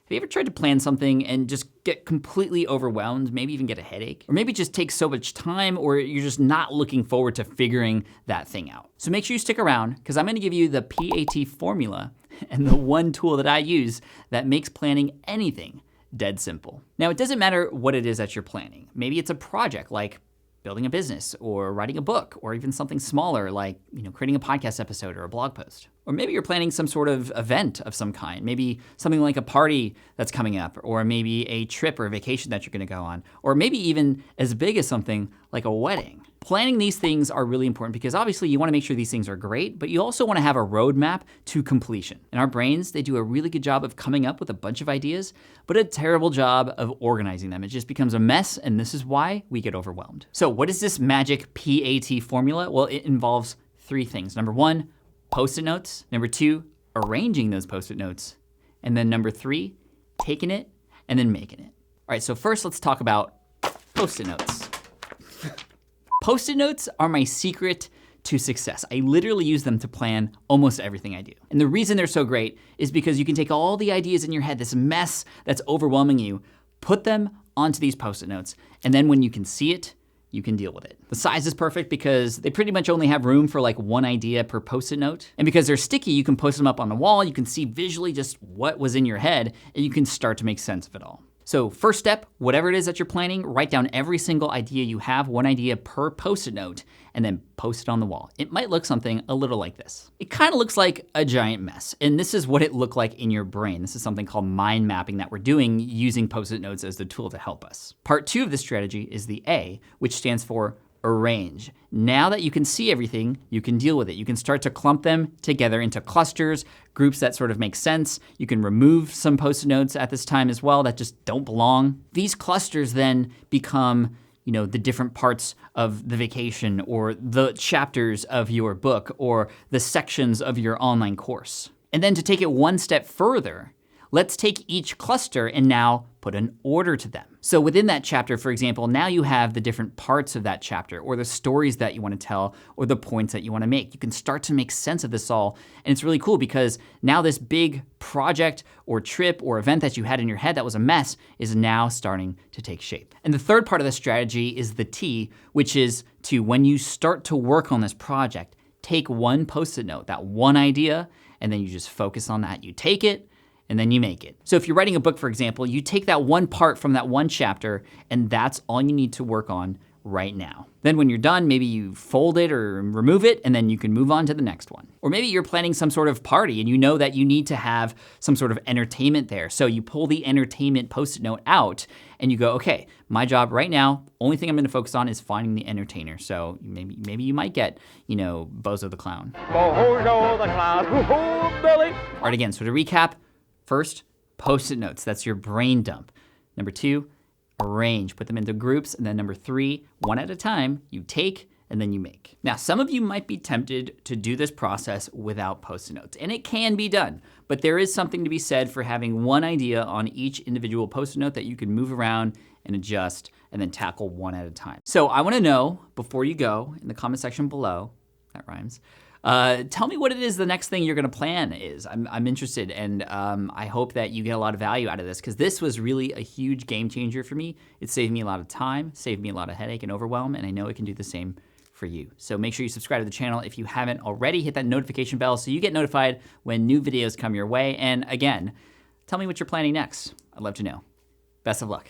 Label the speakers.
Speaker 1: Have you ever tried to plan something and just get completely overwhelmed, maybe even get a headache? Or maybe just take so much time, or you're just not looking forward to figuring that thing out. So make sure you stick around, because I'm gonna give you the PAT formula and the one tool that I use that makes planning anything dead simple. Now, it doesn't matter what it is that you're planning. Maybe it's a project like building a business or writing a book, or even something smaller like creating a podcast episode or a blog post. Or maybe you're planning some sort of event of some kind, maybe something like a party that's coming up, or maybe a trip or a vacation that you're gonna go on, or maybe even as big as something like a wedding. Planning these things are really important because obviously you wanna make sure these things are great, but you also wanna have a roadmap to completion. And our brains, they do a really good job of coming up with a bunch of ideas, but a terrible job of organizing them. It just becomes a mess, and this is why we get overwhelmed. So what is this magic PAT formula? Well, it involves 3 things. Number 1, Post-it notes. Number 2, arranging those Post-it notes. And then number 3, taking it and then making it. All right, so first let's talk about Post-it notes. Post-it notes are my secret to success. I literally use them to plan almost everything I do. And the reason they're so great is because you can take all the ideas in your head, this mess that's overwhelming you, put them onto these Post-it notes, and then when you can see it, you can deal with it. The size is perfect because they pretty much only have room for like 1 idea per Post-it note. And because they're sticky, you can post them up on the wall, you can see visually just what was in your head, and you can start to make sense of it all. So first step, whatever it is that you're planning, write down every single idea you have, 1 idea per Post-it note, and then post it on the wall. It might look something a little like this. It kind of looks like a giant mess, and this is what it looked like in your brain. This is something called mind mapping that we're doing using Post-it notes as the tool to help us. Part 2 of this strategy is the A, which stands for arrange. Now that you can see everything, you can deal with it. You can start to clump them together into clusters, groups that sort of make sense. You can remove some Post-it notes at this time as well that just don't belong. These clusters then become the different parts of the vacation, or the chapters of your book, or the sections of your online course. And then to take it 1 step further, let's take each cluster and now put an order to them. So within that chapter, for example, now you have the different parts of that chapter, or the stories that you want to tell, or the points that you want to make. You can start to make sense of this all, and it's really cool because now this big project or trip or event that you had in your head that was a mess is now starting to take shape. And the third part of the strategy is the T, which is to, when you start to work on this project, take 1 Post-it note, that 1 idea, and then you just focus on that. You take it, and then you make it. So if you're writing a book, for example, you take that 1 part from that 1 chapter, and that's all you need to work on right now. Then when you're done, maybe you fold it or remove it, and then you can move on to the next one. Or maybe you're planning some sort of party, and you know that you need to have some sort of entertainment there. So you pull the entertainment Post-it note out, and you go, okay, my job right now, only thing I'm gonna focus on is finding the entertainer. So maybe you might get, Bozo the Clown.
Speaker 2: Bozo the Clown, Billy.
Speaker 1: All right, again, so to recap, first, Post-it notes, that's your brain dump. Number 2, arrange, put them into groups. And then number 3, 1 at a time, you take and then you make. Now, some of you might be tempted to do this process without Post-it notes, and it can be done, but there is something to be said for having 1 idea on each individual Post-it note that you can move around and adjust and then tackle 1 at a time. So I wanna know, before you go, in the comment section below, that rhymes, tell me what it is the next thing you're gonna plan is. I'm interested, and I hope that you get a lot of value out of this, because this was really a huge game changer for me. It saved me a lot of time, saved me a lot of headache and overwhelm, and I know it can do the same for you. So make sure you subscribe to the channel if you haven't already. Hit that notification bell so you get notified when new videos come your way. And again, tell me what you're planning next. I'd love to know. Best of luck.